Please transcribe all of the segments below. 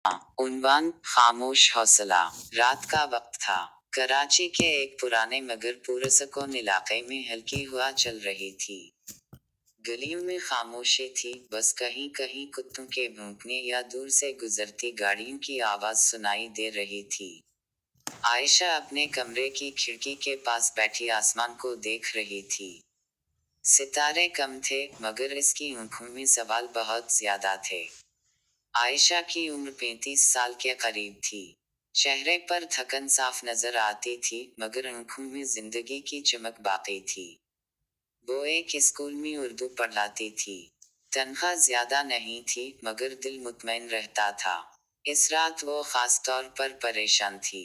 उन्वान खामोश हौसला। रात का वक्त था। कराची के एक पुराने मगर पुरसकून इलाके में हल्की हवा चल रही थी। गलियों में खामोशी थी, बस कहीं कहीं कुत्तों के भौंकने या दूर से गुजरती गाड़ियों की आवाज सुनाई दे रही थी। आयशा अपने कमरे की खिड़की के पास बैठी आसमान को देख रही थी। सितारे कम थे, मगर इसकी आंखों में सवाल बहुत ज्यादा थे। आयशा की उम्र 35 साल के करीब थी। चेहरे पर थकन साफ नजर आती थी, मगर आंखों में जिंदगी की चमक बाकी थी। वो एक स्कूल में उर्दू पढ़ाती थी। तनख्वाह ज्यादा नहीं थी, मगर दिल मुतमईन रहता था। इस रात वो खास तौर पर परेशान थी।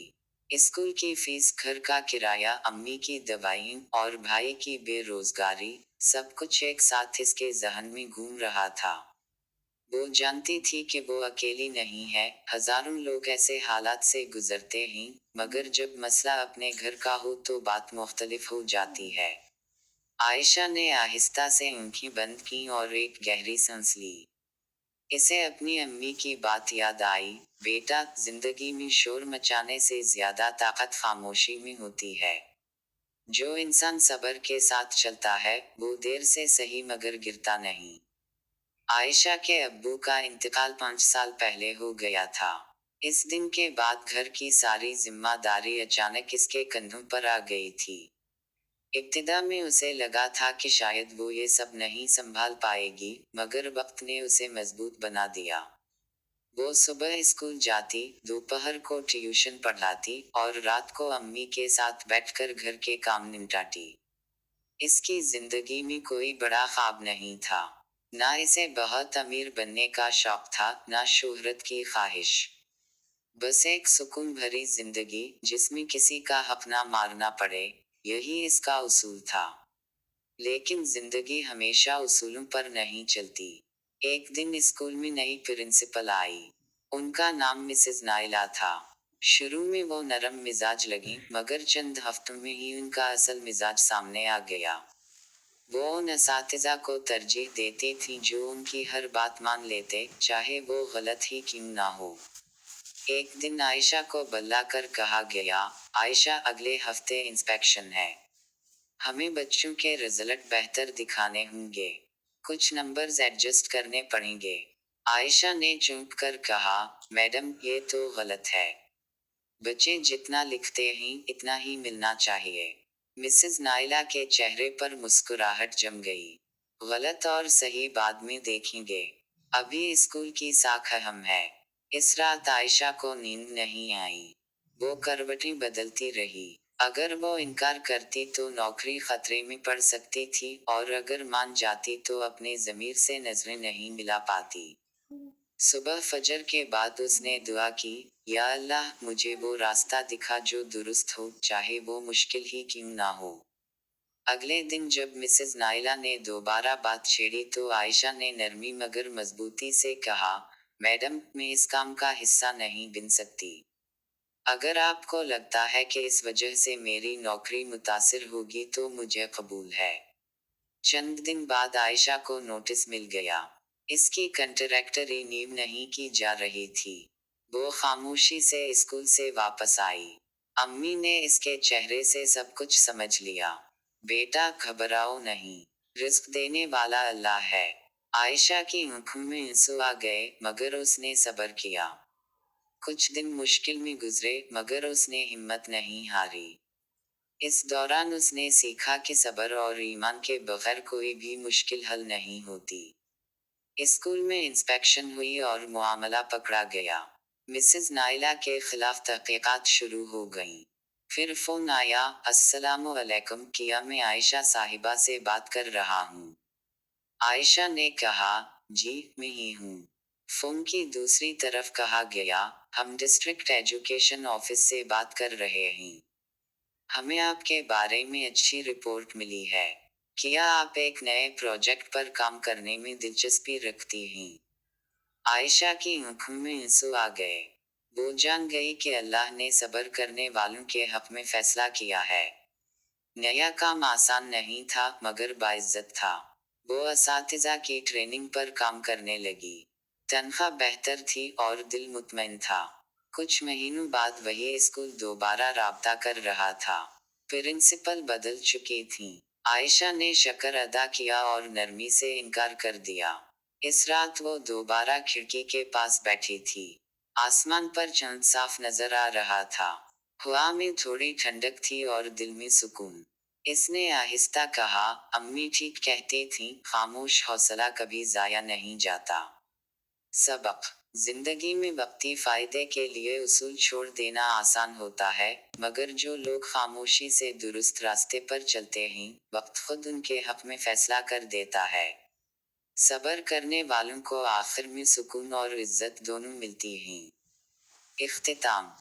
स्कूल की फीस, घर का किराया, अम्मी की दवाइयाँ और भाई की बेरोजगारी, सब कुछ एक साथ इसके जहन में घूम रहा था। वो जानती थी कि वो अकेली नहीं है, हजारों लोग ऐसे हालात से गुजरते हैं, मगर जब मसला अपने घर का हो तो बात मुख्तलिफ हो जाती है। आयशा ने आहिस्ता से आंखें बंद की और एक गहरी सांस ली। इसे अपनी अम्मी की बात याद आई, बेटा, जिंदगी में शोर मचाने से ज्यादा ताकत खामोशी में होती है। जो इंसान सब्र के साथ चलता है, वो देर से सही मगर गिरता नहीं। आयशा के अब्बू का इंतकाल 5 साल पहले हो गया था। इस दिन के बाद घर की सारी जिम्मेदारी अचानक इसके कंधों पर आ गई थी। इब्तिदा में उसे लगा था कि शायद वो ये सब नहीं संभाल पाएगी, मगर वक्त ने उसे मजबूत बना दिया। वो सुबह स्कूल जाती, दोपहर को ट्यूशन पढ़ाती और रात को अम्मी के साथ बैठकर घर के काम निपटाती। इसकी जिंदगी में कोई बड़ा ख्वाब नहीं था। ना इसे बहुत अमीर बनने का शौक था, ना शोहरत की ख्वाहिश। बस एक सुकून भरी जिंदगी, जिसमें किसी का हक ना मारना पड़े, यही इसका उसूल था। लेकिन जिंदगी हमेशा उसूलों पर नहीं चलती। एक दिन स्कूल में नई प्रिंसिपल आई। उनका नाम मिसेज नाइला था। शुरू में वो नरम मिजाज लगी, मगर चंद हफ्तों में ही उनका असल मिजाज सामने आ गया। वो उन असातिज़ा को तरजीह देती थी जो उनकी हर बात मान लेते, चाहे वो गलत ही क्यों ना हो। एक दिन आयशा को बुलाकर कहा गया, आयशा, अगले हफ्ते इंस्पेक्शन है। हमें बच्चों के रिजल्ट बेहतर दिखाने होंगे। कुछ नंबर्स एडजस्ट करने पड़ेंगे। आयशा ने चौंक कर कहा, मैडम, ये तो गलत है। बच्चे जितना लिखते हैं, इतना ही मिलना चाहिए। मिसेज नाइला के चेहरे पर मुस्कुराहट जम गई। गलत और सही बाद में देखेंगे। अभी स्कूल की साख अहम है। इस रात आयशा को नींद नहीं आई। वो करवटें बदलती रही। अगर वो इनकार करती तो नौकरी खतरे में पड़ सकती थी, और अगर मान जाती तो अपने ज़मीर से नजरें नहीं मिला पाती। सुबह फजर के बाद उसने दुआ की, या अल्लाह, मुझे वो रास्ता दिखा जो दुरुस्त हो, चाहे वो मुश्किल ही क्यों ना हो। अगले दिन जब मिसेज नाइला ने दोबारा बात छेड़ी तो आयशा ने नरमी मगर मजबूती से कहा, मैडम, मैं इस काम का हिस्सा नहीं बन सकती। अगर आपको लगता है कि इस वजह से मेरी नौकरी मुतासिर होगी तो मुझे कबूल है। चंद दिन बाद आयशा को नोटिस मिल गया। इसकी कंट्रैक्टर रिन्यू नहीं की जा रही थी। वो खामोशी से स्कूल से वापस आई। अम्मी ने इसके चेहरे से सब कुछ समझ लिया। बेटा, घबराओ नहीं। रिस्क देने वाला अल्लाह है। आयशा की आंखों में आंसू आ गए, मगर उसने सब्र किया। कुछ दिन मुश्किल में गुजरे, मगर उसने हिम्मत नहीं हारी। इस दौरान उसने सीखा कि सब्र और ईमान के बगैर कोई भी मुश्किल हल नहीं होती। स्कूल में इंस्पेक्शन हुई और मामला पकड़ा गया। मिसेज नाइला के खिलाफ तहकीकात शुरू हो गईं। फिर फोन आया, अस्सलामु अलैकुम, किया मैं आयशा साहिबा से बात कर रहा हूँ। आयशा ने कहा, जी, मैं ही हूँ। फोन की दूसरी तरफ कहा गया, हम डिस्ट्रिक्ट एजुकेशन ऑफिस से बात कर रहे हैं। हमें आपके बारे में अच्छी रिपोर्ट मिली है। क्या आप एक नए प्रोजेक्ट पर काम करने में दिलचस्पी रखती हैं? आयशा की आंखों में आंसू आ गए। वो जान गई कि अल्लाह ने सब्र करने वालों के हक में फैसला किया है। नया काम आसान नहीं था, मगर बाइज्जत था। वो असातिज़ा की ट्रेनिंग पर काम करने लगी। तनख्वाह बेहतर थी और दिल मुतमईन था। कुछ महीनों बाद वही स्कूल दोबारा राब्ता कर रहा था। प्रिंसिपल बदल चुकी थी। आयशा ने शक्र अदा किया और नरमी से इनकार कर दिया। इस रात वो दोबारा खिड़की के पास बैठी थी। आसमान पर चांद साफ नजर आ रहा था। हवा में थोड़ी ठंडक थी और दिल में सुकून। इसने आहिस्ता कहा, अम्मी ठीक कहती थीं, खामोश हौसला कभी जाया नहीं जाता। सबक: जिंदगी में वक्ती फायदे के लिए उसूल छोड़ देना आसान होता है, मगर जो लोग खामोशी से दुरुस्त रास्ते पर चलते हैं, वक्त खुद उनके हक में फैसला कर देता है। सब्र करने वालों को आखिर में सुकून और इज्जत दोनों मिलती हैं। इख्तिताम।